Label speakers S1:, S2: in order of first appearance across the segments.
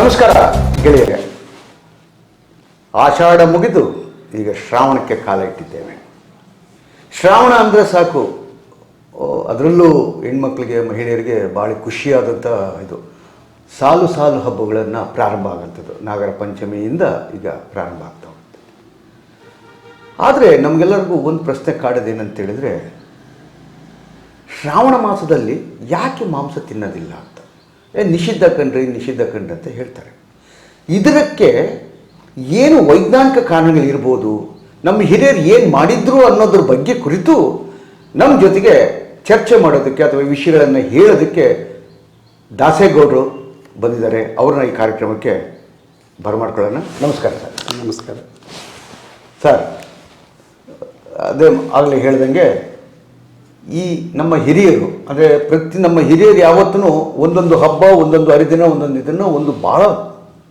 S1: ನಮಸ್ಕಾರ ಗೆಳೆಯರೆ. ಆಷಾಢ ಮುಗಿದು ಈಗ ಶ್ರಾವಣಕ್ಕೆ ಕಾಲ ಇಟ್ಟಿದ್ದೇವೆ. ಶ್ರಾವಣ ಅಂದರೆ ಸಾಕು, ಅದರಲ್ಲೂ ಹೆಣ್ಮಕ್ಳಿಗೆ ಮಹಿಳೆಯರಿಗೆ ಭಾಳ ಖುಷಿಯಾದಂಥ ಇದು ಸಾಲು ಸಾಲು ಹಬ್ಬಗಳನ್ನು ಪ್ರಾರಂಭ ಆಗುವಂಥದ್ದು. ನಾಗರ ಪಂಚಮಿಯಿಂದ ಈಗ ಪ್ರಾರಂಭ ಆಗ್ತಾ ಹೋಗುತ್ತೆ. ಆದರೆ ನಮಗೆಲ್ಲರಿಗೂ ಒಂದು ಪ್ರಶ್ನೆ ಕಾಡೋದೇನಂತ ಹೇಳಿದರೆ, ಶ್ರಾವಣ ಮಾಸದಲ್ಲಿ ಯಾಕೆ ಮಾಂಸ ತಿನ್ನೋದಿಲ್ಲ ಅಂತ. ನಿಷಿದ್ಧ ಕಣ್ರಿ ಅಂತ ಹೇಳ್ತಾರೆ. ಇದಕ್ಕೆ ಏನು ವೈಜ್ಞಾನಿಕ ಕಾರಣಗಳಿರ್ಬೋದು, ನಮ್ಮ ಹಿರಿಯರು ಏನು ಮಾಡಿದ್ರು ಅನ್ನೋದ್ರ ಬಗ್ಗೆ ಕುರಿತು ನಮ್ಮ ಜೊತೆಗೆ ಚರ್ಚೆ ಮಾಡೋದಕ್ಕೆ ಅಥವಾ ವಿಷಯಗಳನ್ನು ಹೇಳೋದಕ್ಕೆ ದಾಸೇಗೌಡರು ಬಂದಿದ್ದಾರೆ. ಅವ್ರನ್ನ ಈ ಕಾರ್ಯಕ್ರಮಕ್ಕೆ ಬರಮಾಡ್ಕೊಳ್ಳೋಣ. ನಮಸ್ಕಾರ ಸರ್.
S2: ನಮಸ್ಕಾರ
S1: ಸರ್. ಅದೇ ಆಗಲೇ ಹೇಳ್ದಂಗೆ, ಈ ನಮ್ಮ ಹಿರಿಯರು ಅಂದರೆ ನಮ್ಮ ಹಿರಿಯರು ಯಾವತ್ತೂ ಒಂದೊಂದು ಹಬ್ಬ, ಒಂದೊಂದು ಹರಿದಿನ, ಒಂದೊಂದು ಇದನ್ನು ಒಂದು ಭಾಳ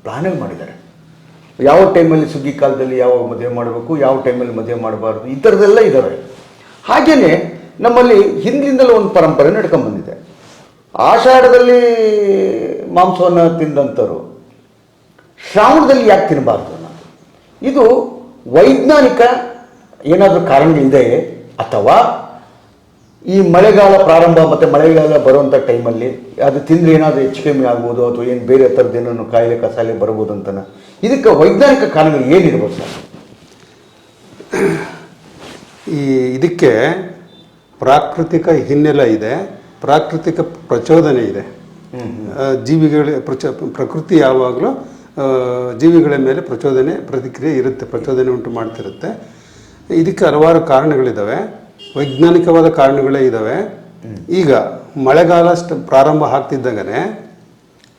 S1: ಪ್ಲಾನಿಂಗ್ ಮಾಡಿದ್ದಾರೆ. ಯಾವ ಟೈಮಲ್ಲಿ ಸುಗ್ಗಿ ಕಾಲದಲ್ಲಿ ಯಾವ ಮದುವೆ ಮಾಡಬೇಕು, ಯಾವ ಟೈಮಲ್ಲಿ ಮದುವೆ ಮಾಡಬಾರ್ದು, ಈ ಥರದ್ದೆಲ್ಲ ಇದ್ದಾವೆ. ಹಾಗೆಯೇ ನಮ್ಮಲ್ಲಿ ಹಿಂದಿನಿಂದಲೂ ಒಂದು ಪರಂಪರೆ ನಡ್ಕೊಂಡ್ಬಂದಿದೆ. ಆಷಾಢದಲ್ಲಿ ಮಾಂಸವನ್ನು ತಿಂದಂಥವ್ರು ಶ್ರಾವಣದಲ್ಲಿ ಯಾಕೆ ತಿನ್ನಬಾರ್ದು ಅನ್ನೋದು, ಇದು ವೈಜ್ಞಾನಿಕ ಏನಾದರೂ ಕಾರಣಗಳಿದೆ ಅಥವಾ ಈ ಮಳೆಗಾಲ ಪ್ರಾರಂಭ ಮತ್ತು ಮಳೆಗಾಲ ಬರುವಂಥ ಟೈಮಲ್ಲಿ ಅದು ತಿಂದರೆ ಏನಾದರೂ ಹೆಚ್ಚು ಕಮ್ಮಿ ಆಗ್ಬೋದು ಅಥವಾ ಏನು ಬೇರೆ ಥರದ್ದೇನೋ ಕಾಯಿಲೆ ಕಸಾಲೆ ಬರ್ಬೋದು ಅಂತನ, ಇದಕ್ಕೆ ವೈಜ್ಞಾನಿಕ ಕಾರಣಗಳು ಏನಿರ್ಬೋದು ಸರ್?
S2: ಇದಕ್ಕೆ ಪ್ರಾಕೃತಿಕ ಹಿನ್ನೆಲೆ ಇದೆ, ಪ್ರಾಕೃತಿಕ ಪ್ರಚೋದನೆ ಇದೆ. ಪ್ರಕೃತಿ ಯಾವಾಗಲೂ ಜೀವಿಗಳ ಮೇಲೆ ಪ್ರತಿಕ್ರಿಯೆ ಇರುತ್ತೆ, ಪ್ರಚೋದನೆ ಉಂಟು ಮಾಡ್ತಿರುತ್ತೆ. ಇದಕ್ಕೆ ಹಲವಾರು ಕಾರಣಗಳಿದ್ದಾವೆ, ವೈಜ್ಞಾನಿಕವಾದ ಕಾರಣಗಳೇ ಇದ್ದಾವೆ. ಈಗ ಮಳೆಗಾಲ ಪ್ರಾರಂಭ ಆಗ್ತಿದ್ದಂಗೆ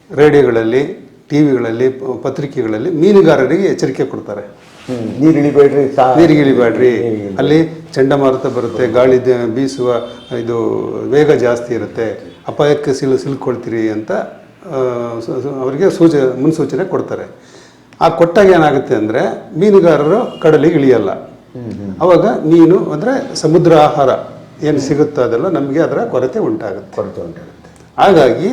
S2: ರೇಡಿಯೋಗಳಲ್ಲಿ, ಟಿವಿಗಳಲ್ಲಿ, ಪತ್ರಿಕೆಗಳಲ್ಲಿ ಮೀನುಗಾರರಿಗೆ ಎಚ್ಚರಿಕೆ ಕೊಡ್ತಾರೆ. ನೀರಿಗಿಳಿಬೇಡ್ರಿ, ಅಲ್ಲಿ ಚಂಡಮಾರುತ ಬರುತ್ತೆ, ಗಾಳಿ ಬೀಸುವ ಇದು ವೇಗ ಜಾಸ್ತಿ ಇರುತ್ತೆ, ಅಪಾಯಕ್ಕೆ ಸಿಲ್ಕೊಳ್ತೀರಿ ಅಂತ ಅವರಿಗೆ ಮುನ್ಸೂಚನೆ ಕೊಡ್ತಾರೆ. ಆ ಕೊಟ್ಟಾಗ ಏನಾಗುತ್ತೆ ಅಂದರೆ ಮೀನುಗಾರರು ಕಡಲಿಗೆ ಇಳಿಯಲ್ಲ. ಅವಾಗ ಮೀನು ಅಂದರೆ ಸಮುದ್ರ ಆಹಾರ ಏನು ಸಿಗುತ್ತೋ ಅದೆಲ್ಲ ನಮಗೆ ಅದರ ಕೊರತೆ ಉಂಟಾಗುತ್ತೆ. ಹಾಗಾಗಿ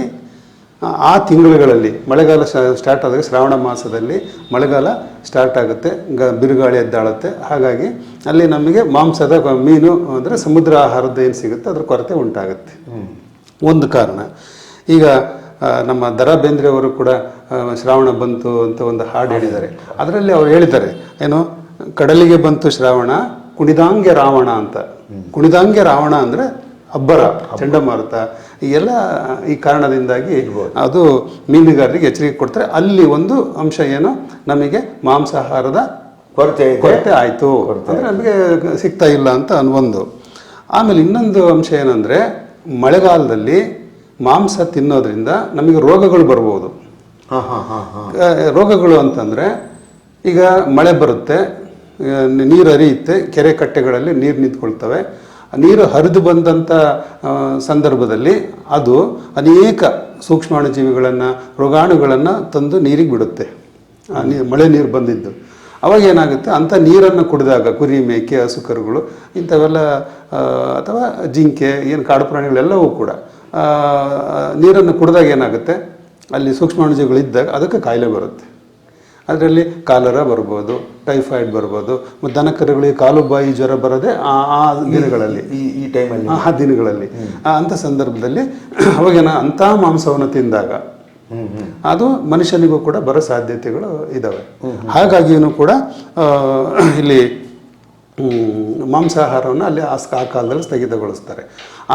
S2: ಆ ತಿಂಗಳುಗಳಲ್ಲಿ ಮಳೆಗಾಲ ಸ್ಟಾರ್ಟ್ ಆದಾಗ, ಶ್ರಾವಣ ಮಾಸದಲ್ಲಿ ಮಳೆಗಾಲ ಸ್ಟಾರ್ಟ್ ಆಗುತ್ತೆ, ಬಿರುಗಾಳಿ ಎದ್ದಾಳುತ್ತೆ. ಹಾಗಾಗಿ ಅಲ್ಲಿ ನಮಗೆ ಮಾಂಸದ ಮೀನು ಅಂದರೆ ಸಮುದ್ರ ಆಹಾರದ ಏನು ಸಿಗುತ್ತೆ ಅದರ ಕೊರತೆ ಉಂಟಾಗುತ್ತೆ. ಒಂದು ಕಾರಣ. ಈಗ ನಮ್ಮ ದ.ರಾ. ಬೇಂದ್ರೆ ಅವರು ಕೂಡ ಶ್ರಾವಣ ಬಂತು ಅಂತ ಒಂದು ಹಾಡು ಹೇಳಿದ್ದಾರೆ. ಅದರಲ್ಲಿ ಅವ್ರು ಹೇಳಿದ್ದಾರೆ ಏನು, ಕಡಲಿಗೆ ಬಂತು ಶ್ರಾವಣ ಕುಣಿದಾಂಗೆ ರಾವಣ ಅಂತ. ಕುಣಿದಾಂಗೆ ರಾವಣ ಅಂದರೆ ಅಬ್ಬರ, ಚಂಡಮಾರುತ, ಎಲ್ಲ ಈ ಕಾರಣದಿಂದಾಗಿ ಅದು ಮೀನುಗಾರರಿಗೆ ಎಚ್ಚರಿಕೆ ಕೊಡ್ತಾರೆ. ಅಲ್ಲಿ ಒಂದು ಅಂಶ ಏನು, ನಮಗೆ ಮಾಂಸಾಹಾರದ ಕೊರತೆ ಆಯಿತು ಅಂದರೆ ನಮಗೆ ಸಿಗ್ತಾ ಇಲ್ಲ ಅಂತ ಒಂದು. ಆಮೇಲೆ ಇನ್ನೊಂದು ಅಂಶ ಏನಂದರೆ, ಮಳೆಗಾಲದಲ್ಲಿ ಮಾಂಸ ತಿನ್ನೋದ್ರಿಂದ ನಮಗೆ ರೋಗಗಳು ಬರ್ಬೋದು. ರೋಗಗಳು ಅಂತಂದರೆ, ಈಗ ಮಳೆ ಬರುತ್ತೆ, ನೀರು ಹರಿಯುತ್ತೆ, ಕೆರೆ ಕಟ್ಟೆಗಳಲ್ಲಿ ನೀರು ನಿಂತ್ಕೊಳ್ತವೆ. ನೀರು ಹರಿದು ಬಂದಂಥ ಸಂದರ್ಭದಲ್ಲಿ ಅದು ಅನೇಕ ಸೂಕ್ಷ್ಮಾಣುಜೀವಿಗಳನ್ನು, ರೋಗಾಣುಗಳನ್ನು ತಂದು ನೀರಿಗೆ ಬಿಡುತ್ತೆ. ಮಳೆ ನೀರು ಬಂದಿದ್ದು ಅವಾಗ ಏನಾಗುತ್ತೆ, ಅಂಥ ನೀರನ್ನು ಕುಡಿದಾಗ ಕುರಿ, ಮೇಕೆ, ಹಸು ಕರುಗಳು ಇಂಥವೆಲ್ಲ ಅಥವಾ ಜಿಂಕೆ, ಏನು ಕಾಡು ಪ್ರಾಣಿಗಳೆಲ್ಲವೂ ಕೂಡ ನೀರನ್ನು ಕುಡಿದಾಗ ಏನಾಗುತ್ತೆ, ಅಲ್ಲಿ ಸೂಕ್ಷ್ಮಾಣುಜೀವಿಗಳು ಇದ್ದಾಗ ಅದಕ್ಕೆ ಕಾಯಿಲೆ ಬರುತ್ತೆ. ಅದರಲ್ಲಿ ಕಾಲರ ಬರ್ಬೋದು, ಟೈಫಾಯ್ಡ್ ಬರ್ಬೋದು, ಮತ್ತು ದನ ಕರುಗಳಿಗೆ ಕಾಲು ಬಾಯಿ ಜ್ವರ ಬರೋದೇ ಆ ದಿನಗಳಲ್ಲಿ, ಈ ಟೈಮಲ್ಲಿ, ಆ ದಿನಗಳಲ್ಲಿ. ಅಂಥ ಸಂದರ್ಭದಲ್ಲಿ ಅವಾಗೇನ ಅಂಥ ಮಾಂಸವನ್ನು ತಿಂದಾಗ ಅದು ಮನುಷ್ಯನಿಗೂ ಕೂಡ ಬರೋ ಸಾಧ್ಯತೆಗಳು ಇದ್ದಾವೆ. ಹಾಗಾಗಿಯೂ ಕೂಡ ಇಲ್ಲಿ ಮಾಂಸಾಹಾರವನ್ನು ಅಲ್ಲಿ ಆ ಕಾಲದಲ್ಲಿ ಸ್ಥಗಿತಗೊಳಿಸ್ತಾರೆ.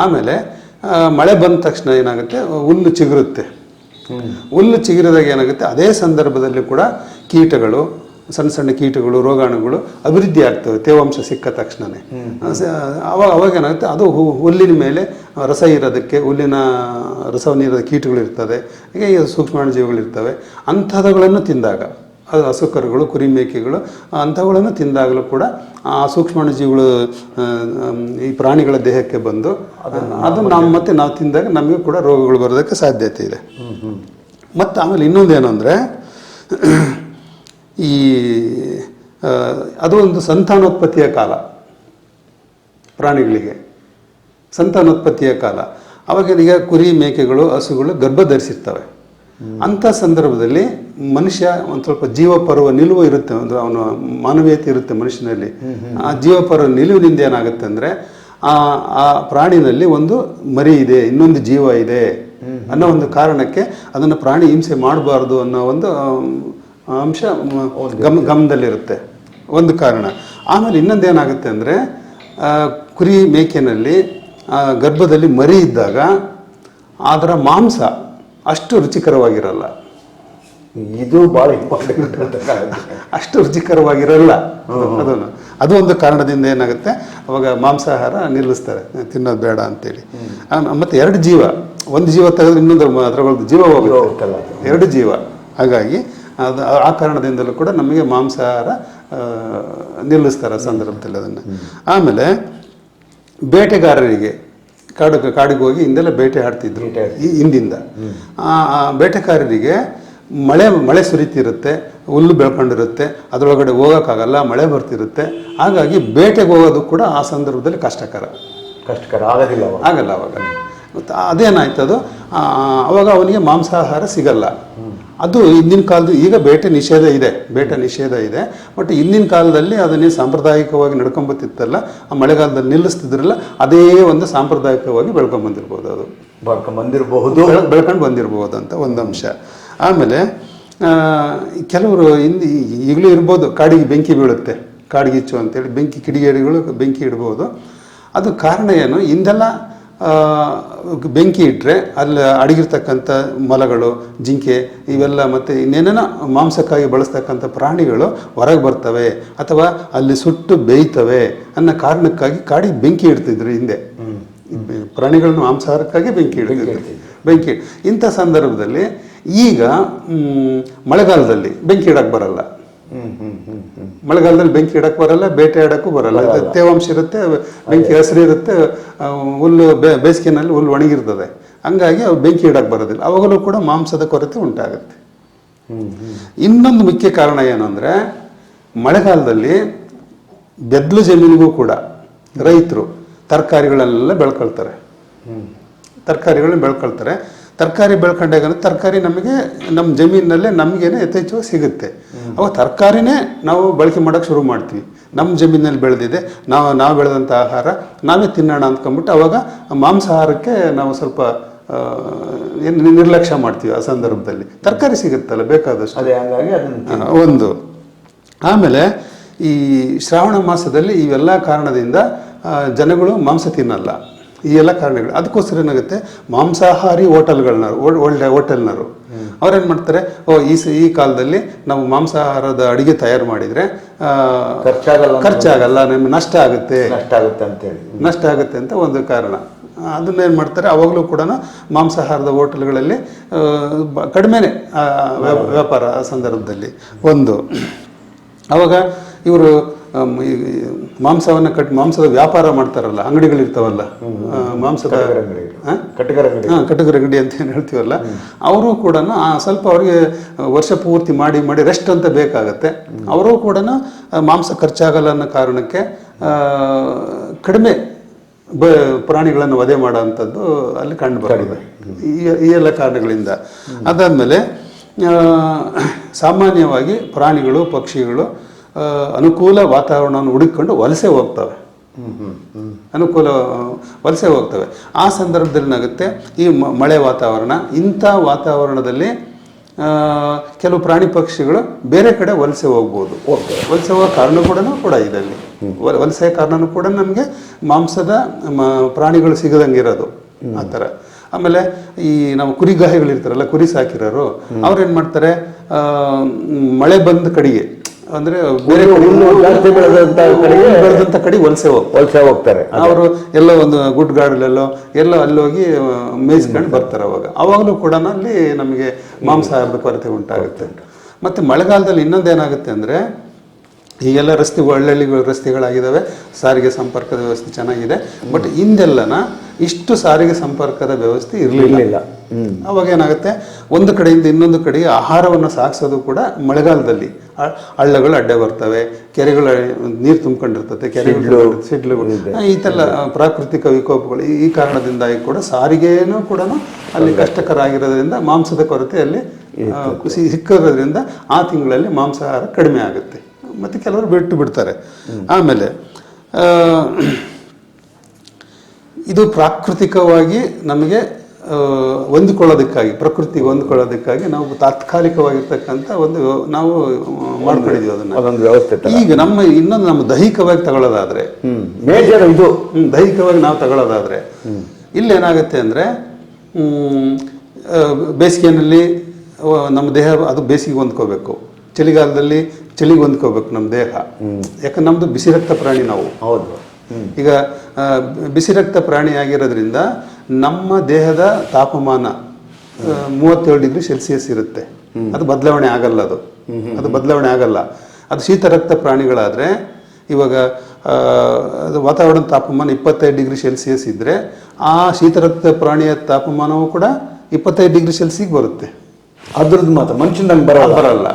S2: ಆಮೇಲೆ ಮಳೆ ಬಂದ ತಕ್ಷಣ ಏನಾಗುತ್ತೆ, ಹುಲ್ಲು ಚಿಗುರುತ್ತೆ. ಹುಲ್ಲು ಚಿಗುರಿದಾಗ ಏನಾಗುತ್ತೆ, ಅದೇ ಸಂದರ್ಭದಲ್ಲಿ ಕೂಡ ಕೀಟಗಳು, ಸಣ್ಣ ಸಣ್ಣ ಕೀಟಗಳು, ರೋಗಾಣುಗಳು ಅಭಿವೃದ್ಧಿ ಆಗ್ತವೆ ತೇವಾಂಶ ಸಿಕ್ಕ ತಕ್ಷಣವೇ. ಅವಾಗ ಏನಾಗುತ್ತೆ, ಅದು ಹುಲ್ಲಿನ ಮೇಲೆ ರಸ ಇರೋದಕ್ಕೆ, ಹುಲ್ಲಿನ ರಸವನ್ನು ಇರೋದ ಕೀಟಗಳು ಇರ್ತದೆ, ಹೀಗೆ ಸೂಕ್ಷ್ಮಾಣುಜೀವಿಗಳಿರ್ತವೆ. ಅಂಥವುಗಳನ್ನು ತಿಂದಾಗ, ಅದು ಹಸು ಕರುಗಳು, ಕುರಿ ಮೇಕೆಗಳು ಅಂಥವುಗಳನ್ನು ತಿಂದಾಗಲೂ ಕೂಡ ಆ ಸೂಕ್ಷ್ಮಾಣುಜೀವಿಗಳು ಈ ಪ್ರಾಣಿಗಳ ದೇಹಕ್ಕೆ ಬಂದು ಅದು ನಾವು ತಿಂದಾಗ ನಮಗೆ ಕೂಡ ರೋಗಗಳು ಬರೋದಕ್ಕೆ ಸಾಧ್ಯತೆ ಇದೆ. ಮತ್ತು ಆಮೇಲೆ ಇನ್ನೊಂದೇನು ಅಂದರೆ, ಅದು ಒಂದು ಸಂತಾನೋತ್ಪತ್ತಿಯ ಕಾಲ, ಪ್ರಾಣಿಗಳಿಗೆ ಸಂತಾನೋತ್ಪತ್ತಿಯ ಕಾಲ. ಅವಾಗ ಈಗ ಕುರಿ ಮೇಕೆಗಳು, ಹಸುಗಳು ಗರ್ಭ ಧರಿಸಿರ್ತವೆ. ಅಂಥ ಸಂದರ್ಭದಲ್ಲಿ ಮನುಷ್ಯ ಒಂದು ಸ್ವಲ್ಪ ಜೀವಪರ್ವ ನಿಲುವು ಇರುತ್ತೆ, ಒಂದು ಅವನ ಮಾನವೀಯತೆ ಇರುತ್ತೆ ಮನುಷ್ಯನಲ್ಲಿ. ಆ ಜೀವಪರ್ವ ನಿಲುವಿನಿಂದ ಏನಾಗುತ್ತೆ ಅಂದರೆ ಆ ಪ್ರಾಣಿನಲ್ಲಿ ಒಂದು ಮರಿ ಇದೆ, ಇನ್ನೊಂದು ಜೀವ ಇದೆ ಅನ್ನೋ ಒಂದು ಕಾರಣಕ್ಕೆ ಅದನ್ನು ಪ್ರಾಣಿ ಹಿಂಸೆ ಮಾಡಬಾರ್ದು ಅನ್ನೋ ಒಂದು ಅಂಶ ಗಮನದಲ್ಲಿರುತ್ತೆ, ಒಂದು ಕಾರಣ. ಆಮೇಲೆ ಇನ್ನೊಂದೇನಾಗುತ್ತೆ ಅಂದರೆ ಕುರಿ ಮೇಕೆನಲ್ಲಿ ಗರ್ಭದಲ್ಲಿ ಮರಿ ಇದ್ದಾಗ ಅದರ ಮಾಂಸ ಅಷ್ಟು ರುಚಿಕರವಾಗಿರಲ್ಲ.
S1: ಇದು ಭಾಳ ಇಂಪಾರ್ಟೆಂಟ್.
S2: ಅಷ್ಟು ರುಚಿಕರವಾಗಿರಲ್ಲ ಅದನ್ನು. ಅದು ಒಂದು ಕಾರಣದಿಂದ ಏನಾಗುತ್ತೆ, ಅವಾಗ ಮಾಂಸಾಹಾರ ನಿಲ್ಲಿಸ್ತಾರೆ, ತಿನ್ನೋದು ಬೇಡ ಅಂತೇಳಿ. ಮತ್ತು ಎರಡು ಜೀವ, ಒಂದು ಜೀವ ತೆಗೆದ್ರೆ ಇನ್ನೊಂದು ಅದರೊಳಗೆ ಜೀವ ಹೋಗುತ್ತಲ್ಲ, ಎರಡು ಜೀವ. ಹಾಗಾಗಿ ಅದು ಆ ಕಾರಣದಿಂದಲೂ ಕೂಡ ನಮಗೆ ಮಾಂಸಾಹಾರ ನಿಲ್ಲಿಸ್ತಾರೆ ಸಂದರ್ಭದಲ್ಲಿ ಅದನ್ನು. ಆಮೇಲೆ ಬೇಟೆಗಾರರಿಗೆ ಕಾಡಿಗೆ ಹೋಗಿ ಹಿಂದೆಲ್ಲ ಬೇಟೆ ಆಡ್ತಿದ್ರು ಈ ಹಿಂದಿಂದ. ಬೇಟೆಗಾರರಿಗೆ ಮಳೆ ಸುರಿತಿರುತ್ತೆ, ಹುಲ್ಲು ಬೆಳ್ಕೊಂಡಿರುತ್ತೆ, ಅದರೊಳಗಡೆ ಹೋಗೋಕ್ಕಾಗಲ್ಲ, ಮಳೆ ಬರ್ತಿರುತ್ತೆ. ಹಾಗಾಗಿ ಬೇಟೆಗೆ ಹೋಗೋದು ಕೂಡ ಆ ಸಂದರ್ಭದಲ್ಲಿ ಕಷ್ಟಕರ ಆಗಲ್ಲ ಅವಾಗ. ಅದೇನಾಯ್ತು, ಅದು ಅವಾಗ ಅವನಿಗೆ ಮಾಂಸಾಹಾರ ಸಿಗಲ್ಲ. ಅದು ಹಿಂದಿನ ಕಾಲದ, ಈಗ ಬೇಟೆ ನಿಷೇಧ ಇದೆ, ಬಟ್ ಹಿಂದಿನ ಕಾಲದಲ್ಲಿ ಅದನ್ನೇ ಸಾಂಪ್ರದಾಯಿಕವಾಗಿ ನಡ್ಕೊಂಬತ್ತಿತ್ತಲ್ಲ, ಆ ಮಳೆಗಾಲದಲ್ಲಿ ನಿಲ್ಲಿಸ್ತಿದ್ರಲ್ಲ, ಅದೇ ಒಂದು ಸಾಂಪ್ರದಾಯಿಕವಾಗಿ ಬೆಳ್ಕೊಂಡು ಬಂದಿರಬಹುದು ಅಂತ ಒಂದು ಅಂಶ. ಆಮೇಲೆ ಕೆಲವರು ಈಗಲೂ ಇರ್ಬೋದು, ಕಾಡಿಗೆ ಬೆಂಕಿ ಬೀಳುತ್ತೆ, ಕಾಡಿಗಿಚ್ಚು ಅಂತೇಳಿ ಕಿಡಿಗೇಡಿಗಳು ಬೆಂಕಿ ಇಡ್ಬೋದು. ಅದು ಕಾರಣ ಏನು, ಹಿಂದೆಲ್ಲ ಬೆಂಕಿ ಇಟ್ಟರೆ ಅಲ್ಲಿ ಅಡಗಿರ್ತಕ್ಕಂಥ ಮೊಲಗಳು, ಜಿಂಕೆ, ಇವೆಲ್ಲ ಮತ್ತು ಇನ್ನೇನೇನೋ ಮಾಂಸಕ್ಕಾಗಿ ಬಳಸ್ತಕ್ಕಂಥ ಪ್ರಾಣಿಗಳು ಹೊರಗೆ ಬರ್ತವೆ ಅಥವಾ ಅಲ್ಲಿ ಸುಟ್ಟು ಬೇಯ್ತವೆ ಅನ್ನೋ ಕಾರಣಕ್ಕಾಗಿ ಕಾಡಿಗೆ ಬೆಂಕಿ ಇಡ್ತಿದ್ರು ಹಿಂದೆ. ಪ್ರಾಣಿಗಳನ್ನ ಮಾಂಸಾಹಾರಕ್ಕಾಗಿ ಬೆಂಕಿ ಇಂಥ ಸಂದರ್ಭದಲ್ಲಿ ಈಗ ಮಳೆಗಾಲದಲ್ಲಿ ಬೆಂಕಿ ಇಡಕ್ಕೆ ಬರಲ್ಲ, ಮಳೆಗಾಲದಲ್ಲಿ ಬೆಂಕಿ ಇಡಕ್ಕೆ ಬರಲ್ಲ, ಬೇಟೆ ಆಡಕ್ಕೂ ಬರಲ್ಲ. ತೇವಾಂಶ ಇರುತ್ತೆ, ಬೆಂಕಿ ಹಸಿರು ಇರುತ್ತೆ, ಹುಲ್ಲು ಬೇಸಿಗೆನಲ್ಲಿ ಹುಲ್ಲು ಒಣಗಿರ್ತದೆ. ಹಂಗಾಗಿ ಅವು ಬೆಂಕಿ ಇಡಕ್ಕೆ ಬರೋದಿಲ್ಲ. ಅವಾಗಲೂ ಕೂಡ ಮಾಂಸದ ಕೊರತೆ ಉಂಟಾಗುತ್ತೆ. ಇನ್ನೊಂದು ಮುಖ್ಯ ಕಾರಣ ಏನು ಅಂದರೆ, ಮಳೆಗಾಲದಲ್ಲಿ ಬೆದ್ಲು ಜಮೀನಿಗೂ ಕೂಡ ರೈತರು ತರಕಾರಿಗಳೆಲ್ಲ ಬೆಳ್ಕೊಳ್ತಾರೆ. ತರಕಾರಿ ಬೆಳ್ಕೊಂಡಾಗ ತರಕಾರಿ ನಮಗೆ ನಮ್ಮ ಜಮೀನಿನಲ್ಲೇ ನಮಗೇನೆ ಯಥೇಚ್ಛವಾಗಿ ಸಿಗುತ್ತೆ. ಅವಾಗ ತರಕಾರಿನೇ ನಾವು ಬಳಕೆ ಮಾಡೋಕ್ಕೆ ಶುರು ಮಾಡ್ತೀವಿ. ನಮ್ಮ ಜಮೀನಲ್ಲಿ ಬೆಳೆದಿದೆ, ನಾವು ಬೆಳೆದಂಥ ಆಹಾರ ನಾವೇ ತಿನ್ನೋಣ ಅಂದ್ಕೊಂಡ್ಬಿಟ್ಟು ಅವಾಗ ಮಾಂಸಾಹಾರಕ್ಕೆ ನಾವು ಸ್ವಲ್ಪ ನಿರ್ಲಕ್ಷ್ಯ ಮಾಡ್ತೀವಿ. ಆ ಸಂದರ್ಭದಲ್ಲಿ ತರಕಾರಿ ಸಿಗುತ್ತಲ್ಲ ಬೇಕಾದಷ್ಟು, ಒಂದು. ಆಮೇಲೆ ಈ ಶ್ರಾವಣ ಮಾಸದಲ್ಲಿ ಇವೆಲ್ಲ ಕಾರಣದಿಂದ ಜನಗಳು ಮಾಂಸ ತಿನ್ನಲ್ಲ. ಈ ಎಲ್ಲ ಕಾರಣಗಳು. ಅದಕ್ಕೋಸ್ಕರ ಏನಾಗುತ್ತೆ, ಮಾಂಸಾಹಾರಿ ಹೋಟೆಲ್ನರು ಅವ್ರೇನು ಮಾಡ್ತಾರೆ, ಈ ಕಾಲದಲ್ಲಿ ನಾವು ಮಾಂಸಾಹಾರದ ಅಡಿಗೆ ತಯಾರು ಮಾಡಿದರೆ ಖರ್ಚಾಗಲ್ಲ, ನಮಗೆ ನಷ್ಟ ಆಗುತ್ತೆ ಅಂತ ಒಂದು ಕಾರಣ. ಅದನ್ನೇನು ಮಾಡ್ತಾರೆ, ಅವಾಗಲೂ ಕೂಡ ಮಾಂಸಾಹಾರದ ಹೋಟೆಲ್ಗಳಲ್ಲಿ ಕಡಿಮೆನೆ ವ್ಯಾಪಾರ ಸಂದರ್ಭದಲ್ಲಿ ಒಂದು. ಅವಾಗ ಇವರು ಮಾಂಸದ ವ್ಯಾಪಾರ ಮಾಡ್ತಾರಲ್ಲ, ಅಂಗಡಿಗಳಿರ್ತಾವಲ್ಲ, ಮಾಂಸದ ಕಟಗರ ಅಂಗಡಿ ಅಂತ ಏನು ಹೇಳ್ತೀವಲ್ಲ, ಅವರು ಕೂಡ ಸ್ವಲ್ಪ ಅವ್ರಿಗೆ ವರ್ಷ ಪೂರ್ತಿ ಮಾಡಿ ರೆಸ್ಟ್ ಅಂತ ಬೇಕಾಗತ್ತೆ. ಅವರು ಕೂಡ ಮಾಂಸ ಖರ್ಚಾಗಲ್ಲ ಅನ್ನೋ ಕಾರಣಕ್ಕೆ ಕಡಿಮೆ ಪ್ರಾಣಿಗಳನ್ನು ವಧೆ ಮಾಡೋ ಅಂಥದ್ದು ಅಲ್ಲಿ ಕಂಡು ಬರ್ತದೆ ಈ ಎಲ್ಲ ಕಾರಣಗಳಿಂದ. ಅದಾದಮೇಲೆ ಸಾಮಾನ್ಯವಾಗಿ ಪ್ರಾಣಿಗಳು, ಪಕ್ಷಿಗಳು ಅನುಕೂಲ ವಾತಾವರಣವನ್ನು ಹುಡುಕಿಕೊಂಡು ವಲಸೆ ಹೋಗ್ತವೆ. ಆ ಸಂದರ್ಭದಲ್ಲಿ ಏನಾಗುತ್ತೆ, ಈ ಮಳೆ ವಾತಾವರಣ, ಇಂಥ ವಾತಾವರಣದಲ್ಲಿ ಕೆಲವು ಪ್ರಾಣಿ ಪಕ್ಷಿಗಳು ಬೇರೆ ಕಡೆ ವಲಸೆ ಹೋಗ್ಬೋದು. ವಲಸೆ ಹೋಗೋ ಕಾರಣ ಕೂಡ ಇದೆ ಅಲ್ಲಿ. ವಲಸೆ ಕಾರಣನೂ ಕೂಡ ನಮಗೆ ಮಾಂಸದ ಪ್ರಾಣಿಗಳು ಸಿಗದಂಗಿರೋದು ಆ ಥರ. ಆಮೇಲೆ ಈ ನಾವು ಕುರಿಗಾಹಿಗಳಿರ್ತಾರಲ್ಲ, ಕುರಿ ಸಾಕಿರೋರು, ಅವ್ರೇನು ಮಾಡ್ತಾರೆ, ಮಳೆ ಬಂದ ಕಡೆಗೆ ಅಂದ್ರೆ ಬೇರೆ ಬೆಳೆದಂತ ಕಡೆ ವಲಸೆ ಹೋಗ್ತಾರೆ. ಅವರು ಎಲ್ಲ ಒಂದು ಗುಡ್ಗಾಡಲೆಲ್ಲೋ ಎಲ್ಲ ಅಲ್ಲೋಗಿ ಮೇಯಿಸ್ಕೊಂಡು ಬರ್ತಾರೆ. ಅವಾಗಲೂ ಕೂಡ ಅಲ್ಲಿ ನಮಗೆ ಮಾಂಸಾಹಾರದ ಕೊರತೆ ಉಂಟಾಗುತ್ತೆ. ಮತ್ತೆ ಮಳೆಗಾಲದಲ್ಲಿ ಇನ್ನೊಂದೇನಾಗುತ್ತೆ ಅಂದ್ರೆ, ಈಗೆಲ್ಲ ರಸ್ತೆ ಒಳ್ಳೊಳ್ಳೆ ರಸ್ತೆಗಳಾಗಿದ್ದಾವೆ, ಸಾರಿಗೆ ಸಂಪರ್ಕದ ವ್ಯವಸ್ಥೆ ಚೆನ್ನಾಗಿದೆ. ಬಟ್ ಹಿಂದೆಲ್ಲನ ಇಷ್ಟು ಸಾರಿಗೆ ಸಂಪರ್ಕದ ವ್ಯವಸ್ಥೆ ಇರಲಿಲ್ಲ. ಅವಾಗ ಏನಾಗುತ್ತೆ, ಒಂದು ಕಡೆಯಿಂದ ಇನ್ನೊಂದು ಕಡೆಗೆ ಆಹಾರವನ್ನು ಸಾಗಿಸೋದು ಕೂಡ ಮಳೆಗಾಲದಲ್ಲಿ ಹಳ್ಳಗಳು ಅಡ್ಡ ಬರ್ತವೆ, ಕೆರೆಗಳ ನೀರು ತುಂಬಿಕೊಂಡಿರ್ತದೆ, ಕೆರೆಗಳು ಸಿಡ್ಲುಗಳು, ಈತೆಲ್ಲ ಪ್ರಾಕೃತಿಕ ವಿಕೋಪಗಳು. ಈ ಕಾರಣದಿಂದಾಗಿ ಕೂಡ ಸಾರಿಗೆನೂ ಕೂಡ ಅಲ್ಲಿ ಕಷ್ಟಕರ ಆಗಿರೋದ್ರಿಂದ ಮಾಂಸದ ಕೊರತೆ ಅಲ್ಲಿ ಸಿಕ್ಕೋದ್ರಿಂದ ಆ ತಿಂಗಳಲ್ಲಿ ಮಾಂಸಾಹಾರ ಕಡಿಮೆ ಆಗುತ್ತೆ. ಮತ್ತು ಕೆಲವರು ಬಿಟ್ಟು ಬಿಡ್ತಾರೆ. ಆಮೇಲೆ ಇದು ಪ್ರಾಕೃತಿಕವಾಗಿ ನಮಗೆ ಹೊಂದಿಕೊಳ್ಳೋದಕ್ಕಾಗಿ, ಪ್ರಕೃತಿಗೆ ಹೊಂದಿಕೊಳ್ಳೋದಕ್ಕಾಗಿ ನಾವು ತಾತ್ಕಾಲಿಕವಾಗಿರ್ತಕ್ಕಂಥ ಒಂದು ನಾವು ಮಾಡ್ಕೊಂಡಿದ್ದೀವಿ ಅದನ್ನು
S1: ವ್ಯವಸ್ಥೆ.
S2: ಈಗ ಇನ್ನೊಂದು ನಮ್ಮ ದೈಹಿಕವಾಗಿ ತಗೊಳ್ಳೋದಾದ್ರೆ,
S1: ಮೇಜರ್ ಇದು
S2: ದೈಹಿಕವಾಗಿ ನಾವು ತಗೊಳ್ಳೋದಾದ್ರೆ ಇಲ್ಲೇನಾಗುತ್ತೆ ಅಂದರೆ, ಬೇಸಿಗೆಯಲ್ಲಿ ನಮ್ಮ ದೇಹ ಅದು ಬೇಸಿಗೆ ಹೊಂದ್ಕೋಬೇಕು, ಚಳಿಗಾಲದಲ್ಲಿ ಚಳಿಗೆ ಹೊಂದ್ಕೋಬೇಕು ನಮ್ಮ ದೇಹ. ಯಾಕಂದ್ರೆ ನಮ್ಮದು ಬಿಸಿ ರಕ್ತ ಪ್ರಾಣಿ ನಾವು.
S1: ಹೌದು.
S2: ಈಗ ಬಿಸಿ ರಕ್ತ ಪ್ರಾಣಿ ಆಗಿರೋದ್ರಿಂದ ನಮ್ಮ ದೇಹದ ತಾಪಮಾನ 37 ಡಿಗ್ರಿ ಸೆಲ್ಸಿಯಸ್ ಇರುತ್ತೆ. ಅದು ಬದಲಾವಣೆ ಆಗಲ್ಲ. ಅದು ಬದಲಾವಣೆ ಆಗಲ್ಲ. ಅದು ಶೀತ ರಕ್ತ ಪ್ರಾಣಿಗಳಾದರೆ, ಇವಾಗ ಅದು ವಾತಾವರಣದ ತಾಪಮಾನ 25 ಡಿಗ್ರಿ ಸೆಲ್ಸಿಯಸ್ ಇದ್ದರೆ ಆ ಶೀತ ರಕ್ತ ಪ್ರಾಣಿಯ ತಾಪಮಾನವೂ ಕೂಡ 25 ಡಿಗ್ರಿ ಸೆಲ್ಸಿಗೆ ಬರುತ್ತೆ.
S1: ಅದ್ರದ್ದು ಮಾತ್ರ ಮನುಷ್ಯನ ಬರಲ್ಲ.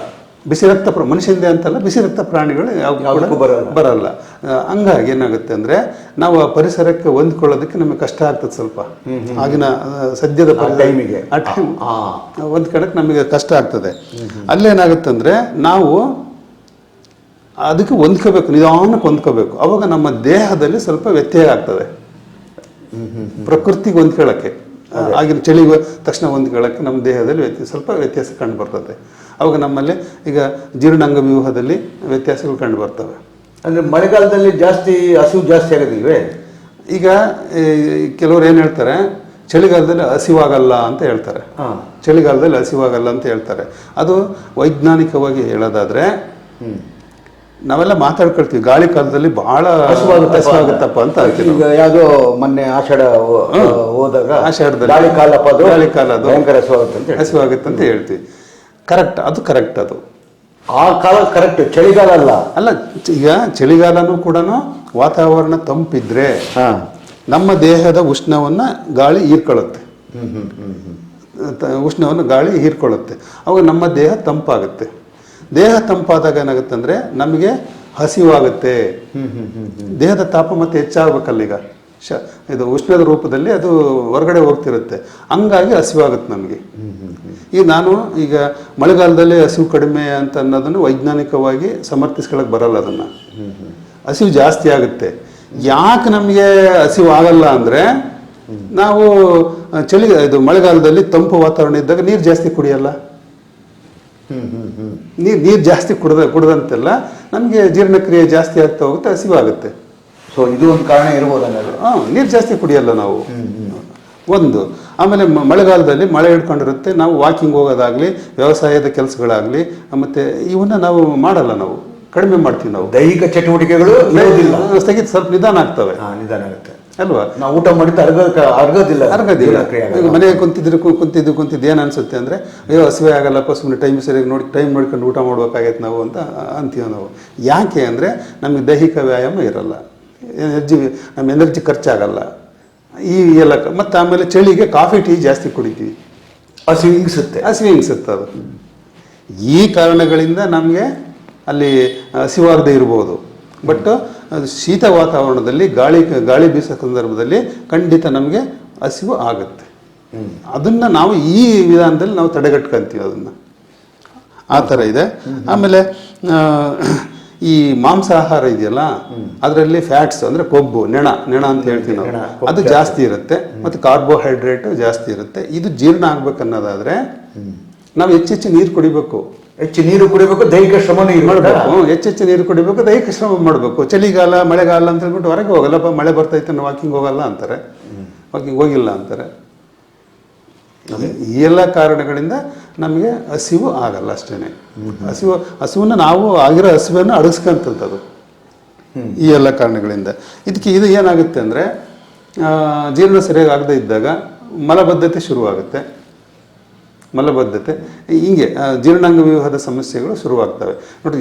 S2: ಬಿಸಿ ರಕ್ತ ಮನುಷ್ಯಂದೇ ಅಂತಲ್ಲ, ಬಿಸಿ ರಕ್ತ ಪ್ರಾಣಿಗಳು ಯಾವ್ದು ಬರಲ್ಲ. ಹಂಗಾಗಿ ಏನಾಗುತ್ತೆ ಅಂದರೆ, ನಾವು ಆ ಪರಿಸರಕ್ಕೆ ಹೊಂದ್ಕೊಳ್ಳೋದಕ್ಕೆ ನಮಗೆ ಕಷ್ಟ ಆಗ್ತದೆ ಸ್ವಲ್ಪ. ಆಗಿನ ಸದ್ಯದ
S1: ಟೈಮಿಗೆ
S2: ಆ ಟೈಮ್ ಹೊಂದ್ಕೊಳ್ಳೋಕೆ ನಮಗೆ ಕಷ್ಟ ಆಗ್ತದೆ. ಅಲ್ಲೇನಾಗುತ್ತೆ ಅಂದರೆ, ನಾವು ಅದಕ್ಕೆ ಹೊಂದ್ಕೋಬೇಕು, ನಿಧಾನಕ್ಕೆ ಹೊಂದ್ಕೋಬೇಕು. ಅವಾಗ ನಮ್ಮ ದೇಹದಲ್ಲಿ ಸ್ವಲ್ಪ ವ್ಯತ್ಯಯ ಆಗ್ತದೆ ಪ್ರಕೃತಿಗೆ ಹೊಂದ್ಕೊಳ್ಳೋಕ್ಕೆ. ಆಗಿನ ಚಳಿ ತಕ್ಷಣ ಹೊಂದ್ಕೊಳ್ಳೋಕ್ಕೆ ನಮ್ಮ ದೇಹದಲ್ಲಿ ಸ್ವಲ್ಪ ವ್ಯತ್ಯಾಸ ಕಂಡು ಬರ್ತದೆ. ಅವಾಗ ನಮ್ಮಲ್ಲಿ ಈಗ ಜೀರ್ಣಾಂಗ ವ್ಯೂಹದಲ್ಲಿ ವ್ಯತ್ಯಾಸಗಳು ಕಂಡು ಬರ್ತವೆ.
S1: ಅಂದರೆ ಮಳೆಗಾಲದಲ್ಲಿ ಹಸಿವು ಜಾಸ್ತಿ ಆಗೋದಿಲ್ವೇ?
S2: ಈಗ ಕೆಲವರು ಏನು ಹೇಳ್ತಾರೆ, ಚಳಿಗಾಲದಲ್ಲಿ ಹಸಿವಾಗಲ್ಲ ಅಂತ ಹೇಳ್ತಾರೆ. ಚಳಿಗಾಲದಲ್ಲಿ ಹಸಿವಾಗಲ್ಲ ಅಂತ ಹೇಳ್ತಾರೆ. ಅದು ವೈಜ್ಞಾನಿಕವಾಗಿ ಹೇಳೋದಾದ್ರೆ, ನಾವೆಲ್ಲ ಮಾತಾಡ್ಕೊಳ್ತೀವಿ ಗಾಳಿ ಕಾಲದಲ್ಲಿ ಬಹಳ ಹಸಿವಾಗುತ್ತಪ್ಪ ಅಂತ.
S1: ಈಗ ಯಾವುದೋ ಮೊನ್ನೆ ಆಷಾಢ ಹೋದಾಗ
S2: ಆಷಾಢದಲ್ಲಿ
S1: ಗಾಳಿ ಕಾಲ ಅದು ಭಯಂಕರ
S2: ಹಸಿವಾಗುತ್ತೆ ಅಂತ ಹೇಳ್ತೀವಿ. ಕರೆಕ್ಟ್, ಅದು ಕರೆಕ್ಟ್. ಅದು
S1: ಆ ಕಾಲ ಕರೆಕ್ಟ್, ಚಳಿಗಾಲ
S2: ಅಲ್ಲ. ಈಗ ಚಳಿಗಾಲನೂ ಕೂಡ ವಾತಾವರಣ ತಂಪಿದ್ರೆ ನಮ್ಮ ದೇಹದ ಉಷ್ಣವನ್ನು ಗಾಳಿ ಹೀರ್ಕೊಳ್ಳುತ್ತೆ. ಉಷ್ಣವನ್ನು ಗಾಳಿ ಹೀರ್ಕೊಳ್ಳುತ್ತೆ. ಅವಾಗ ನಮ್ಮ ದೇಹ ತಂಪಾಗುತ್ತೆ. ದೇಹ ತಂಪಾದಾಗ ಏನಾಗುತ್ತೆ ಅಂದರೆ, ನಮಗೆ ಹಸಿವಾಗುತ್ತೆ. ದೇಹದ ತಾಪಮಾನ ಹೆಚ್ಚಾಗಬೇಕಲ್ಲ. ಈಗ ಇದು ಉಷ್ಣದ ರೂಪದಲ್ಲಿ ಅದು ಹೊರಗಡೆ ಹೋಗ್ತಿರುತ್ತೆ. ಹಂಗಾಗಿ ಹಸಿವಾಗುತ್ತೆ ನಮಗೆ. ಈಗ ಮಳೆಗಾಲದಲ್ಲಿ ಹಸಿವು ಕಡಿಮೆ ಅಂತ ಅನ್ನೋದನ್ನು ವೈಜ್ಞಾನಿಕವಾಗಿ ಸಮರ್ಥಿಸ್ಕೊಳ್ಳೋಕೆ ಬರಲ್ಲ. ಅದನ್ನು ಹಸಿವು ಜಾಸ್ತಿ ಆಗುತ್ತೆ. ಯಾಕೆ ನಮಗೆ ಹಸಿವು ಆಗಲ್ಲ ಅಂದರೆ, ನಾವು ಇದು ಮಳೆಗಾಲದಲ್ಲಿ ತಂಪು ವಾತಾವರಣ ಇದ್ದಾಗ ನೀರು ಜಾಸ್ತಿ ಕುಡಿಯಲ್ಲ. ನೀರು ಜಾಸ್ತಿ ಕುಡ್ದಂತೆಲ್ಲ ನಮಗೆ ಜೀರ್ಣಕ್ರಿಯೆ ಜಾಸ್ತಿ ಆಗ್ತಾ ಹೋಗುತ್ತೆ, ಹಸಿವಾಗುತ್ತೆ.
S1: ಸೊ ಇದು ಒಂದು ಕಾರಣ ಇರ್ಬೋದು.
S2: ನೀರು ಜಾಸ್ತಿ ಕುಡಿಯಲ್ಲ ನಾವು ಒಂದು. ಆಮೇಲೆ ಮಳೆಗಾಲದಲ್ಲಿ ಮಳೆ ಹಿಡ್ಕೊಂಡಿರುತ್ತೆ. ನಾವು ವಾಕಿಂಗ್ ಹೋಗೋದಾಗ್ಲಿ, ವ್ಯವಸಾಯದ ಕೆಲಸಗಳಾಗಲಿ, ಮತ್ತು ಇವನ್ನ ನಾವು ಮಾಡಲ್ಲ. ನಾವು ಕಡಿಮೆ ಮಾಡ್ತೀವಿ. ನಾವು
S1: ದೈಹಿಕ ಚಟುವಟಿಕೆಗಳು
S2: ಸ್ಥಗಿತ, ಸ್ವಲ್ಪ ನಿಧಾನ ಆಗ್ತವೆ.
S1: ನಿಧಾನ ಆಗುತ್ತೆ
S2: ಅಲ್ವಾ?
S1: ನಾವು ಊಟ ಮಾಡಿದ್ದು ಅರ್ಗೋದಿಲ್ಲ.
S2: ಈಗ ಮನೆಗೆ ಕುಂತಿದ್ದು ಏನು ಅನ್ಸುತ್ತೆ ಅಂದರೆ, ಅಯ್ಯೋ ಹಸಿವೆ ಆಗಲ್ಲಪ್ಪ, ಸುಮ್ಮನೆ ಟೈಮ್ ಸರಿಯಾಗಿ ಟೈಮ್ ನೋಡ್ಕೊಂಡು ಊಟ ಮಾಡ್ಬೇಕಾಗೈತೆ ನಾವು ಅಂತ ಅಂತೀವಿ ನಾವು. ಯಾಕೆ ಅಂದರೆ, ನಮಗೆ ದೈಹಿಕ ವ್ಯಾಯಾಮ ಇರಲ್ಲ, ನಮ್ಮ ಎನರ್ಜಿ ಖರ್ಚಾಗಲ್ಲ. ಈ ಎಲ್ಲ ಮತ್ತು ಆಮೇಲೆ ಚಳಿಗೆ ಕಾಫಿ ಟೀ ಜಾಸ್ತಿ ಕುಡಿತೀವಿ, ಹಸಿವಿಂಗಿಸುತ್ತೆ ಅದು. ಈ ಕಾರಣಗಳಿಂದ ನಮಗೆ ಅಲ್ಲಿ ಹಸಿವಾಗದೇ ಇರ್ಬೋದು. ಬಟ್ ಶೀತ ವಾತಾವರಣದಲ್ಲಿ ಗಾಳಿ ಬೀಸೋ ಸಂದರ್ಭದಲ್ಲಿ ಖಂಡಿತ ನಮಗೆ ಹಸಿವು ಆಗುತ್ತೆ. ಅದನ್ನು ನಾವು ಈ ವಿಧಾನದಲ್ಲಿ ನಾವು ತಡೆಗಟ್ಕೊಂತೀವಿ ಅದನ್ನು. ಆ ಥರ ಇದೆ. ಆಮೇಲೆ ಈ ಮಾಂಸಾಹಾರ ಇದೆಯಲ್ಲ, ಅದರಲ್ಲಿ ಫ್ಯಾಟ್ಸ್ ಅಂದರೆ ಕೊಬ್ಬು, ನೆಣ ಅಂತ ಹೇಳ್ತೀವಿ ನಾವು, ಅದು ಜಾಸ್ತಿ ಇರುತ್ತೆ. ಮತ್ತು ಕಾರ್ಬೋಹೈಡ್ರೇಟು ಜಾಸ್ತಿ ಇರುತ್ತೆ. ಇದು ಜೀರ್ಣ ಆಗ್ಬೇಕನ್ನೋದಾದರೆ ನಾವು ಹೆಚ್ಚೆಚ್ಚು ನೀರು ಕುಡಿಬೇಕು. ದೈಹಿಕ ಶ್ರಮ ಮಾಡಬೇಕು. ಹೆಚ್ಚೆಚ್ಚು ನೀರು ಕುಡಿಬೇಕು, ದೈಹಿಕ ಶ್ರಮ ಮಾಡಬೇಕು. ಚಳಿಗಾಲ ಮಳೆಗಾಲ ಅಂತ ಹೇಳ್ಬಿಟ್ಟು ಹೊರಗೆ ಹೋಗಲ್ಲಪ್ಪ, ಮಳೆ ಬರ್ತೈತೆ ನಾವು ವಾಕಿಂಗ್ ಹೋಗಲ್ಲ ಅಂತಾರೆ, ವಾಕಿಂಗ್ ಹೋಗಿಲ್ಲ ಅಂತಾರೆ. ಈ ಎಲ್ಲ ಕಾರಣಗಳಿಂದ ನಮಗೆ ಹಸಿವು ಆಗಲ್ಲ ಅಷ್ಟೇ. ಹಸಿವನ್ನು ನಾವು ಆಗಿರೋ ಹಸಿವನ್ನು ಅಡಗಿಸ್ಕೊಂಥದ್ದು ಈ ಎಲ್ಲ ಕಾರಣಗಳಿಂದ. ಇದು ಏನಾಗುತ್ತೆ ಅಂದರೆ, ಜೀರ್ಣ ಸರಿಯಾಗಿ ಆಗದೇ ಇದ್ದಾಗ ಮಲಬದ್ಧತೆ ಶುರುವಾಗುತ್ತೆ. ಮಲಬದ್ಧತೆ, ಹೀಗೆ ಜೀರ್ಣಾಂಗ ವ್ಯೂಹದ ಸಮಸ್ಯೆಗಳು ಶುರುವಾಗ್ತವೆ. ನೋಡಿ,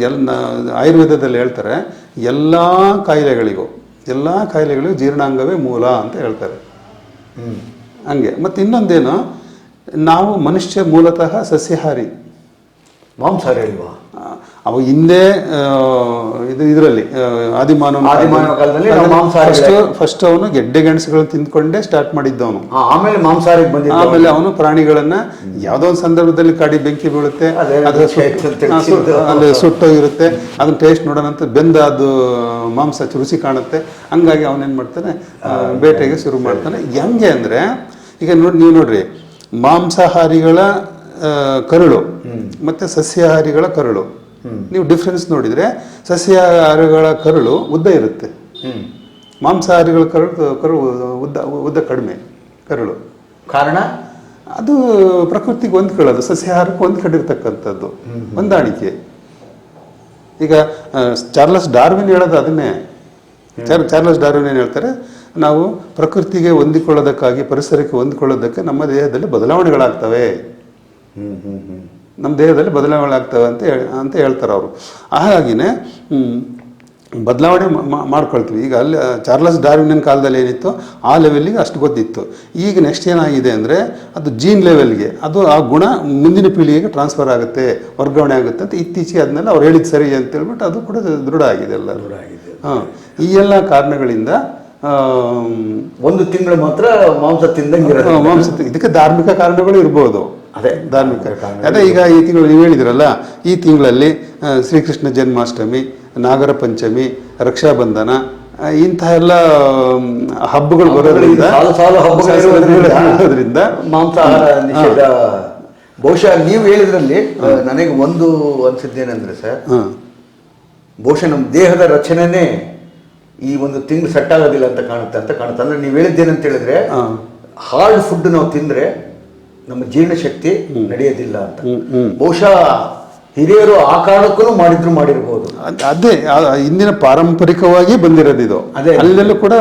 S2: ಆಯುರ್ವೇದದಲ್ಲಿ ಹೇಳ್ತಾರೆ ಎಲ್ಲ ಕಾಯಿಲೆಗಳಿಗೂ ಜೀರ್ಣಾಂಗವೇ ಮೂಲ ಅಂತ ಹೇಳ್ತಾರೆ. ಹಂಗೆ ಮತ್ತು ಇನ್ನೊಂದೇನು, ನಾವು ಮನುಷ್ಯ ಮೂಲತಃ ಸಸ್ಯಾಹಾರಿ,
S1: ಮಾಂಸಾಹಾರಿ ಅಲ್ವಾ?
S2: ಅವು ಹಿಂದೆ ಇದರಲ್ಲಿ ಆದಿಮಾನವ
S1: ಕಾಲದಲ್ಲಿ
S2: ಫಸ್ಟ್ ಅವನು ಗೆಡ್ಡೆ ಗೆಣಸುಗಳನ್ನು ತಿಂದ್ಕೊಂಡೇ ಸ್ಟಾರ್ಟ್ ಮಾಡಿದ್ದವನು.
S1: ಆಮೇಲೆ ಮಾಂಸಾಹಾರಿಗೆ ಬಂದ
S2: ಆಮೇಲೆ ಅವನು ಪ್ರಾಣಿಗಳನ್ನ ಯಾವುದೋ ಒಂದು ಸಂದರ್ಭದಲ್ಲಿ ಕಾಡಿ ಬೆಂಕಿ ಬೀಳುತ್ತೆ, ಅಲ್ಲಿ ಸುಟ್ಟೋಗಿರುತ್ತೆ, ಅದನ್ನ ಟೇಸ್ಟ್ ನೋಡೋಣ ಅಂತ ಬೆಂದ ಅದು ಮಾಂಸ ರುಚಿ ಕಾಣುತ್ತೆ. ಹಂಗಾಗಿ ಅವನೇನ್ ಮಾಡ್ತಾನೆ, ಬೇಟೆಗೆ ಶುರು ಮಾಡ್ತಾನೆ. ಹೆಂಗೆ ಅಂದ್ರೆ, ಈಗ ನೀವು ನೋಡ್ರಿ, ಮಾಂಸಾಹಾರಿಗಳ ಕರುಳು ಮತ್ತೆ ಸಸ್ಯಾಹಾರಿಗಳ ಕರುಳು ನೀವು ಡಿಫ್ರೆನ್ಸ್ ನೋಡಿದ್ರೆ, ಸಸ್ಯಾಹಾರಿಗಳ ಕರುಳು ಉದ್ದ ಇರುತ್ತೆ, ಮಾಂಸಾಹಾರಿಗಳ ಕರುಳು ಉದ್ದ ಕಡಿಮೆ ಕರುಳು.
S1: ಕಾರಣ
S2: ಅದು ಪ್ರಕೃತಿಗೆ ಹೊಂದ್ಕೊಳ್ಳೋದು, ಸಸ್ಯಾಹಾರಕ್ಕೆ ಹೊಂದ್ಕೊಂಡಿರ್ತಕ್ಕಂಥದ್ದು, ಹೊಂದಾಣಿಕೆ. ಈಗ ಚಾರ್ಲಸ್ ಡಾರ್ವಿನ್ ಹೇಳೋದು ಅದನ್ನೇ. ಚಾರ್ಲಸ್ ಡಾರ್ವಿನ್ ಏನು ಹೇಳ್ತಾರೆ, ನಾವು ಪ್ರಕೃತಿಗೆ ಹೊಂದಿಕೊಳ್ಳೋದಕ್ಕಾಗಿ, ಪರಿಸರಕ್ಕೆ ಹೊಂದಿಕೊಳ್ಳೋದಕ್ಕೆ ನಮ್ಮ ದೇಹದಲ್ಲಿ ಬದಲಾವಣೆಗಳಾಗ್ತವೆ, ನಮ್ಮ ದೇಹದಲ್ಲಿ ಬದಲಾವಣೆಗಳಾಗ್ತವೆ ಅಂತ ಹೇಳ್ತಾರೆ ಅವರು. ಹಾಗಾಗಿನೇ ಬದಲಾವಣೆ ಮಾಡ್ಕೊಳ್ತೀವಿ. ಈಗ ಅಲ್ಲಿ ಚಾರ್ಲಸ್ ಡಾರ್ವಿನ್ ಕಾಲದಲ್ಲಿ ಏನಿತ್ತು ಆ ಲೆವೆಲ್ಗೆ ಅಷ್ಟು ಗೊತ್ತಿತ್ತು. ಈಗ ನೆಕ್ಸ್ಟ್ ಏನಾಗಿದೆ ಅಂದರೆ, ಅದು ಜೀನ್ ಲೆವೆಲ್ಗೆ, ಅದು ಆ ಗುಣ ಮುಂದಿನ ಪೀಳಿಗೆಗೆ ಟ್ರಾನ್ಸ್ಫರ್ ಆಗುತ್ತೆ, ವರ್ಗಾವಣೆ ಆಗುತ್ತೆ ಅಂತ ಇತ್ತೀಚೆಗೆ ಅದನ್ನೆಲ್ಲ ಅವ್ರು ಹೇಳಿದ್ದು ಸರಿ ಅಂತ ಹೇಳ್ಬಿಟ್ಟು ಅದು ಕೂಡ ದೃಢ ಆಗಿದೆ, ಎಲ್ಲ ದೃಢ ಆಗಿದೆ. ಈ ಎಲ್ಲ ಕಾರಣಗಳಿಂದ
S1: ಒಂದು ತಿಂಗಳು ಮಾತ್ರ ಮಾಂಸ ತಿಂದಂಗೆ
S2: ಇದಕ್ಕೆ ಧಾರ್ಮಿಕ ಕಾರಣಗಳು ಇರ್ಬೋದು.
S1: ಅದೇ
S2: ಧಾರ್ಮಿಕ ಕಾರಣ. ಅದೇ ಈಗ ಈ ತಿಂಗಳು ನೀವು ಹೇಳಿದ್ರಲ್ಲ, ಈ ತಿಂಗಳಲ್ಲಿ ಶ್ರೀಕೃಷ್ಣ ಜನ್ಮಾಷ್ಟಮಿ, ನಾಗರ ಪಂಚಮಿ, ರಕ್ಷಾಬಂಧನ, ಇಂತಹ ಎಲ್ಲ ಹಬ್ಬಗಳು ಬರೋದ್ರಿಂದ
S1: ಮಾಂಸಾಹಾರ ನಿಷೇಧ. ಬಹುಶಃ ನೀವು ಹೇಳಿದ್ರಲ್ಲಿ ನನಗೆ ಒಂದು ಅನ್ಸಿದ್ದೇನೆಂದ್ರೆ ಸರ್, ಬಹುಶಃ ನಮ್ಮ ದೇಹದ ರಚನೆನೇ ಈ ಒಂದು ತಿಂಗಳು ಸೆಟ್ ಆಗೋದಿಲ್ಲ ಅಂತ ಕಾಣುತ್ತೆ. ಅಂದ್ರೆ ನೀವು ಹೇಳಿದ್ದೇನಂತ ಹೇಳಿದ್ರೆ, ಹಾರ್ಡ್ ಫುಡ್ ನಾವು ತಿಂದ್ರೆ ನಮ್ಮ ಜೀರ್ಣಶಕ್ತಿ ನಡೆಯೋದಿಲ್ಲ ಅಂತ. ಬಹುಶಃ ಹಿರಿಯರು ಆ ಕಾರಣಕ್ಕೂ ಮಾಡಿರ್ಬೋದು.
S2: ಅದೇ ಇಂದಿನ ಪಾರಂಪರಿಕವಾಗಿ ಬಂದಿರೋದು ಇದು. ಅಲ್ಲೆಲ್ಲೂ ಕೂಡ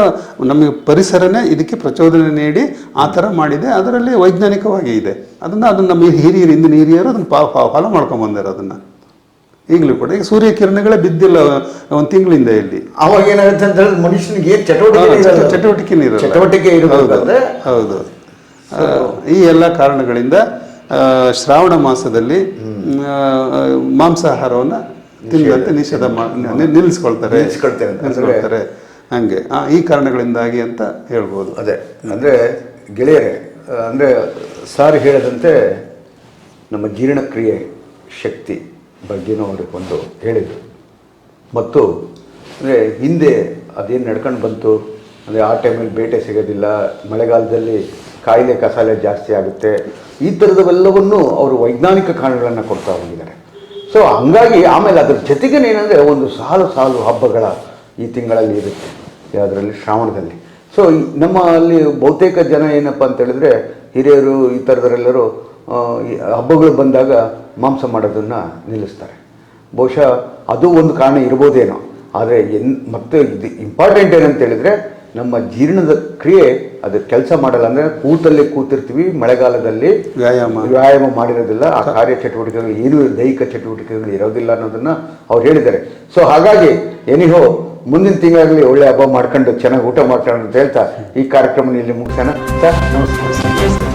S2: ನಮಗೆ ಪರಿಸರನೇ ಇದಕ್ಕೆ ಪ್ರಚೋದನೆ ನೀಡಿ ಆ ಥರ ಮಾಡಿದೆ. ಅದರಲ್ಲಿ ವೈಜ್ಞಾನಿಕವಾಗಿ ಇದೆ. ಅದನ್ನ ನಮ್ಮ ಹಿರಿಯರು, ಇಂದಿನ ಹಿರಿಯರು ಅದನ್ನ ಫಾಲೋ ಮಾಡ್ಕೊಂಡ್ ಬಂದಾರೆ. ಅದನ್ನ ಈಗಲೂ ಕೂಡ ಈಗ ಸೂರ್ಯ ಕಿರಣಗಳೇ ಬಿದ್ದಿಲ್ಲ ಒಂದು ತಿಂಗಳಿಂದ ಇಲ್ಲಿ.
S1: ಅವಾಗ ಏನಾಗುತ್ತೆ ಅಂತ ಹೇಳಿದ್ರೆ ಮನುಷ್ಯನಿಗೆ ಚಟುವಟಿಕೆ ಇರೋದು.
S2: ಹೌದು. ಈ ಎಲ್ಲ ಕಾರಣಗಳಿಂದ ಶ್ರಾವಣ ಮಾಸದಲ್ಲಿ ಮಾಂಸಾಹಾರವನ್ನು ತಿನ್ನದಂತೆ ನಿಷೇಧ ನಿಲ್ಲಿಸ್ಕೊಳ್ತಾರೆ. ಹಂಗೆ ಈ ಕಾರಣಗಳಿಂದಾಗಿ ಅಂತ ಹೇಳ್ಬೋದು.
S1: ಅದೇ ಅಂದರೆ ಗೆಳೆಯರೇ, ಅಂದರೆ ಸಾರಿ ಹೇಳದಂತೆ ನಮ್ಮ ಜೀರ್ಣಕ್ರಿಯೆ ಶಕ್ತಿ ಬಗ್ಗೆನೂ ಅವರು ಒಂದು ಹೇಳಿದರು. ಮತ್ತು ಅಂದರೆ ಹಿಂದೆ ಅದೇನು ನಡ್ಕೊಂಡು ಬಂತು ಅಂದರೆ, ಆ ಟೈಮಲ್ಲಿ ಬೇಟೆ ಸಿಗೋದಿಲ್ಲ, ಮಳೆಗಾಲದಲ್ಲಿ ಕಾಯಿಲೆ ಕಸಾಲೆ ಜಾಸ್ತಿ ಆಗುತ್ತೆ, ಈ ಥರದವೆಲ್ಲವನ್ನು ಅವರು ವೈಜ್ಞಾನಿಕ ಕಾರಣಗಳನ್ನು ಕೊಡ್ತಾ ಹೋಗಿದ್ದಾರೆ. ಸೊ ಹಂಗಾಗಿ ಆಮೇಲೆ ಅದ್ರ ಜೊತೆಗೇನೇನೆಂದರೆ, ಒಂದು ಸಾಲು ಹಬ್ಬಗಳ ಈ ತಿಂಗಳಲ್ಲಿ ಇರುತ್ತೆ, ಯಾವುದರಲ್ಲಿ ಶ್ರಾವಣದಲ್ಲಿ. ಸೊ ನಮ್ಮ ಅಲ್ಲಿ ಬಹುತೇಕ ಜನ ಏನಪ್ಪ ಅಂತ ಹೇಳಿದ್ರೆ, ಹಿರಿಯರು ಈ ಥರದರೆಲ್ಲರೂ ಹಬ್ಬಗಳು ಬಂದಾಗ ಮಾಂಸ ಮಾಡೋದನ್ನು ನಿಲ್ಲಿಸ್ತಾರೆ. ಬಹುಶಃ ಅದು ಒಂದು ಕಾರಣ ಇರ್ಬೋದೇನೋ. ಆದರೆ ಮತ್ತೆ ಇದು ಇಂಪಾರ್ಟೆಂಟ್ ಏನಂತ ಹೇಳಿದರೆ, ನಮ್ಮ ಜೀರ್ಣದ ಕ್ರಿಯೆ ಅದು ಕೆಲಸ ಮಾಡಲ್ಲ. ಅಂದರೆ ಕೂತಲ್ಲಿ ಕೂತಿರ್ತೀವಿ, ಮಳೆಗಾಲದಲ್ಲಿ ವ್ಯಾಯಾಮ ಮಾಡಿರೋದಿಲ್ಲ, ಆ ಕಾರ್ಯ ಚಟುವಟಿಕೆಗಳು ಏನೂ ದೈಹಿಕ ಚಟುವಟಿಕೆಗಳು ಇರೋದಿಲ್ಲ ಅನ್ನೋದನ್ನು ಅವ್ರು ಹೇಳಿದ್ದಾರೆ. ಸೊ ಹಾಗಾಗಿ ಎನಿಹೋ ಮುಂದಿನ ತಿಂಗಳಲ್ಲಿ ಒಳ್ಳೆ ಹಬ್ಬ ಮಾಡ್ಕೊಂಡು ಚೆನ್ನಾಗಿ ಊಟ ಮಾಡ್ಕೊಂಡು ಅಂತ ಹೇಳ್ತಾ ಈ ಕಾರ್ಯಕ್ರಮ ಇಲ್ಲಿ ಮುಗಿಸೋಣ ಸರ್. ನಮಸ್ಕಾರ.